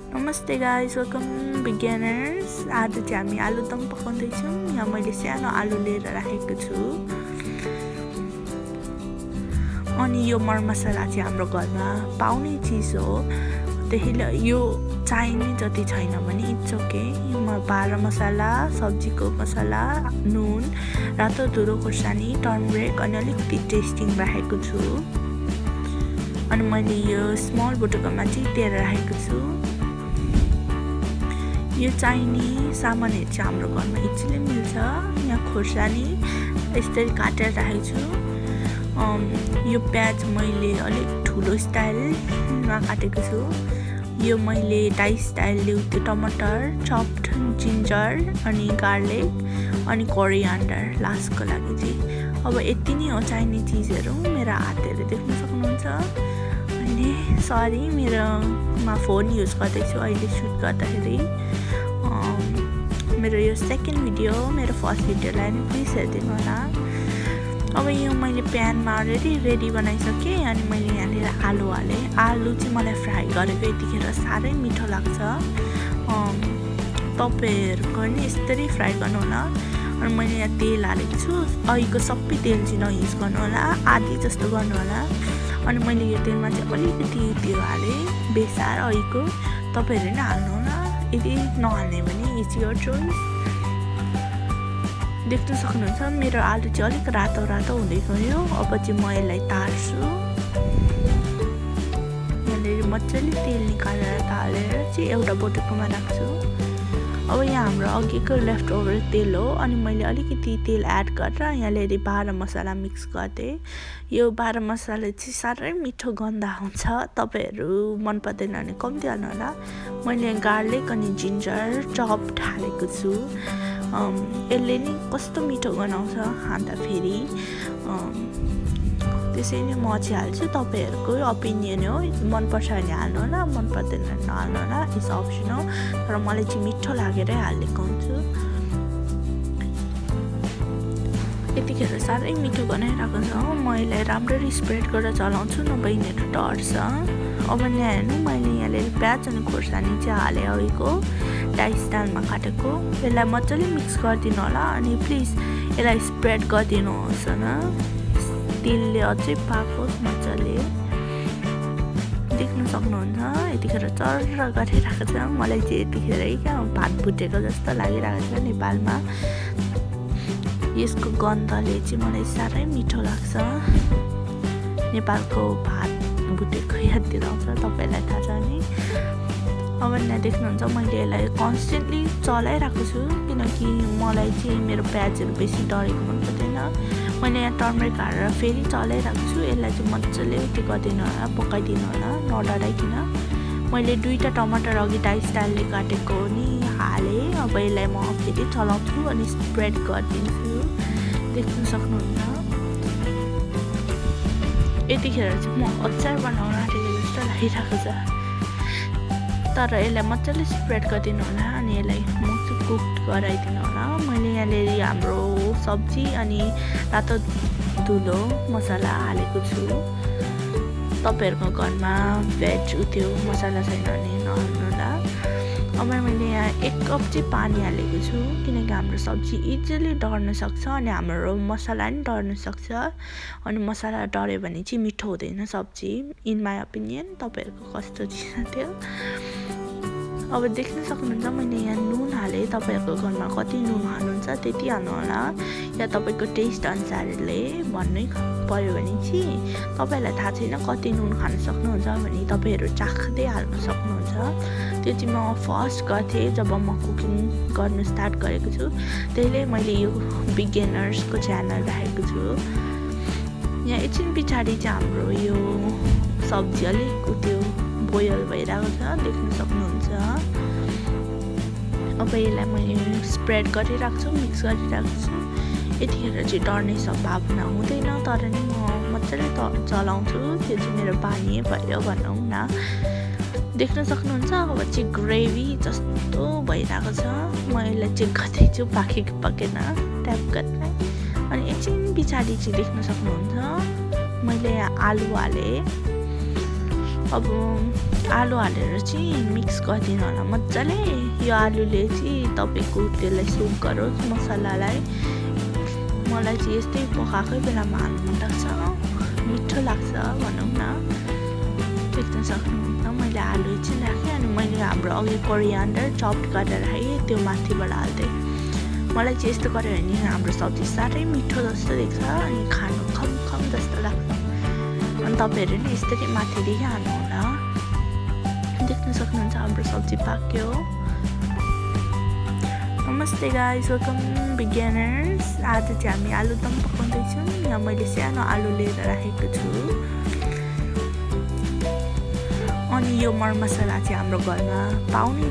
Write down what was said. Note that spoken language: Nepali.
नमस्ते गाइस, वेलकम बिगिनर्स। आज चाहिँ हामी आलुदम पकाउँदैछौँ। यहाँ मैले सानो आलु लिएर राखेको छु। अनि यो मरमसला चाहिँ हाम्रो घरमा पाउने चिज हो, त्यसैले यो चाहिने जति छैन भने इट्स ओके। म बाह्र मसला, सब्जीको मसला, नुन, रातो धुलो खोर्सानी, टर्मरिक अनि अलिकति टेस्टिङ राखेको छु। अनि मैले यो स्मल बटुकामा चाहिँ तेल राखेको छु। यो चाहिने सामानहरू चाहिँ हाम्रो घरमा इजिली मिल्छ। यहाँ खोर्सानी यसरी काटेर राखेको छु। यो प्याज मैले अलिक ठुलो स्टाइलमा काटेको छु। यो मैले डाई स्टाइलले त्यो टमाटर, चप्ड जिन्जर अनि गार्लिक अनि कोरियान्डर लास्टको लागि चाहिँ। अब यति नै हो चाहिने चिजहरू। मेरो हातहरू देख्न सक्नुहुन्छ। अनि सरी, मेरोमा फोन युज गर्दैछु अहिले सुट गर्दाखेरि। मेरो यो सेकेन्ड भिडियो, मेरो फर्स्ट भिडियोलाई नि प्लिज हेरिदिनु होला। अब यो मैले प्यानमा अलरेडी रेडी बनाइसकेँ। अनि मैले यहाँनिर आलु हालेँ। आलु चाहिँ मलाई फ्राई गरेको यतिखेर साह्रै मिठो लाग्छ। तपाईँहरूको नि यसरी फ्राई गर्नु होला। अनि मैले यहाँ तेल हालेको छु। अहिलेको सबै तेल चाहिँ नयुज गर्नु होला, आधी जस्तो गर्नु होला। अनि मैले यो तेलमा चाहिँ अलिकति त्यो हालेँ, बेसार अहिलेको। तपाईँहरूले नि हाल्नु होला, यदि नहाल्ने भने इट्स योर चोइस। देख्न सक्नुहुन्छ मेरो आलु चाहिँ अलिक रातो रातो हुँदै गयो। अब चाहिँ म यसलाई तार्छु। यहाँनिर मजाले तेल निकालेर तालेर चाहिँ एउटा बटुकोमा राख्छु। अब यहाँ हाम्रो अघिको लेफ्ट ओभर तेल हो। अनि मैले अलिकति तेल एड गरेर यहाँनिर बाह्र मसला मिक्स गरिदिएँ। यो बाह्र मसला चाहिँ साह्रै मिठो गन्ध आउँछ। तपाईँहरू मन पर्दैन भने कम्ती हाल्नु होला। मैले गार्लिक अनि जिन्जर चप्ड हालेको छु। यसले नि कस्तो मिठो गनाउँछ खाँदा फेरि। त्यसै नै म चाहिँ हाल्छु। तपाईँहरूको ओपिनियन हो, मनपर्छ भने हाल्नु होला, मन पर्दैन भने नहाल्नु होला, इट्स अप्सन हो। तर मलाई चाहिँ मिठो लागेरै हालेको हुन्छु। यतिखेर साह्रै मिठो बनाइरहेको छ। म यसलाई राम्ररी स्प्रेड गरेर चलाउँछु, नभए यिनीहरू डढ्छ। अब यहाँ हेर्नु, मैले यहाँनिर प्याज अनि खोर्सानी चाहिँ हालेँ अहिलेको डाई स्टाइलमा काटेको। यसलाई मजाले मिक्स गरिदिनु होला। अनि प्लिज यसलाई स्प्रेड गरिदिनुहोस् न, तेलले अझै पाकोस् मजाले। देख्न सक्नुहुन्छ यतिखेर चर्र गरिरहेको छ। मलाई चाहिँ यतिखेरै क्या भात भुटेको जस्तो लागिरहेको छ। नेपालमा यसको गन्धले चाहिँ मलाई साह्रै मिठो लाग्छ। नेपालको भात भुटेको याद दिलाउँछ, तपाईँलाई थाहा छ नि। अब यहाँ देख्नुहुन्छ मैले यसलाई कन्सटेन्टली चलाइरहेको छु, किनकि मलाई चाहिँ मेरो प्याजहरू बेसी डढेको मन पर्दैन। मैले यहाँ टर्मरिक हालेर फेरि चलाइरहेको छु। यसलाई चाहिँ मजाले त्यो गरिदिनु होला, पकाइदिनु होला नडराइकन। मैले दुईवटा टमाटर अघि डाई स्टाइलले काटेको नि हालेँ। अब यसलाई म फेरि चलाउँछु अनि स्प्रेड गरिदिन्छु। देख्न सक्नुहुन्छ यतिखेर चाहिँ म अचार बनाउन आँटेको जस्तो लागिरहेको छ। तर यसलाई मजाले स्प्रेड गरिदिनु होला। अनि यसलाई मजाले कुक गराइदिनु होला। मैले यहाँनिर हाम्रो सब्जी अनि रातो धुलो मसला हालेको छु। तपाईँहरूको घरमा भेज त्यो मसला छैन भने नहाल्नु होला। अब मैले यहाँ 1 कप चाहिँ पानी हालेको छु, किनकि हाम्रो सब्जी इजिली डढ्न सक्छ अनि हाम्रो मसला पनि डढ्न सक्छ। अनि मसला डढ्यो भने चाहिँ मिठो हुँदैन सब्जी, इन माई ओपिनियन। तपाईँहरूको कस्तो चिज थियो। अब देख्न सक्नुहुन्छ मैले यहाँ नुन हालेँ। तपाईँहरूको घरमा कति नुन हाल्नुहुन्छ त्यति हाल्नु होला, या तपाईँको टेस्ट अनुसारले भन्नै पऱ्यो भने चाहिँ तपाईँहरूलाई थाहा छैन कति नुन खान सक्नुहुन्छ भने तपाईँहरू चाख्दै हाल्नु सक्नुहुन्छ। त्यो चाहिँ म फर्स्ट गर्थेँ जब म कुकिङ गर्नु स्टार्ट गरेको छु। त्यसैले मैले यो बिगिनर्सको च्यानल राखेको छु। यहाँ एकछिन पछाडि चाहिँ हाम्रो यो सब्जी अलिक त्यो बोयल भइरहेको छ, देख्न सक्नुहुन्छ। अब यसलाई मैले स्प्रेड गरिरहेको छु, मिक्स गरिरहेको छु। यतिखेर चाहिँ डढ्ने सम्भावना हुँदैन, तर नि म मजाले चलाउँछु। त्यो चाहिँ मेरो बानी भयो भनौँ न। देख्न सक्नुहुन्छ अब चाहिँ ग्रेभी जस्तो भइरहेको छ। म यसलाई चेक गर्दैछु पाके कि पाकेन, ट्याप गर्दै। अनि एकछिन पछाडि चाहिँ देख्न सक्नुहुन्छ मैले यहाँ आलु हालेँ। अब आलु हालेर चाहिँ मिक्स गरिदिनु होला मजाले। यो आलुले चाहिँ तपाईँको त्यसलाई सुप गरोस् मसलालाई। मलाई चाहिँ यस्तै पकाएकै बेलामा हाल्नु मन लाग्छ, मिठो लाग्छ भनौँ न। देख्न सक्नुहुन्छ मैले आलु चाहिँ राखेँ अनि मैले हाम्रो अघि कोरियान्डर चप्ड गरेर राखेँ त्यो माथिबाट हाल्दै। मलाई चाहिँ यस्तो गऱ्यो भने हाम्रो सब्जी साह्रै मिठो जस्तो देख्छ अनि खानु खम जस्तो लाग्छ। अनि तपाईँहरू नि यसरी माथिदेखि हाल्नु होला। देख्न सक्नुहुन्छ हाम्रो सब्जी पाक्यो। नमस्ते गाइस, वेलकम बिगिनर्स। आज चाहिँ हामी आलुदम पकाउँदैछौँ। यहाँ मैले सानो आलु लिएर राखेको छु। अनि यो मरमसला चाहिँ हाम्रो घरमा पाउने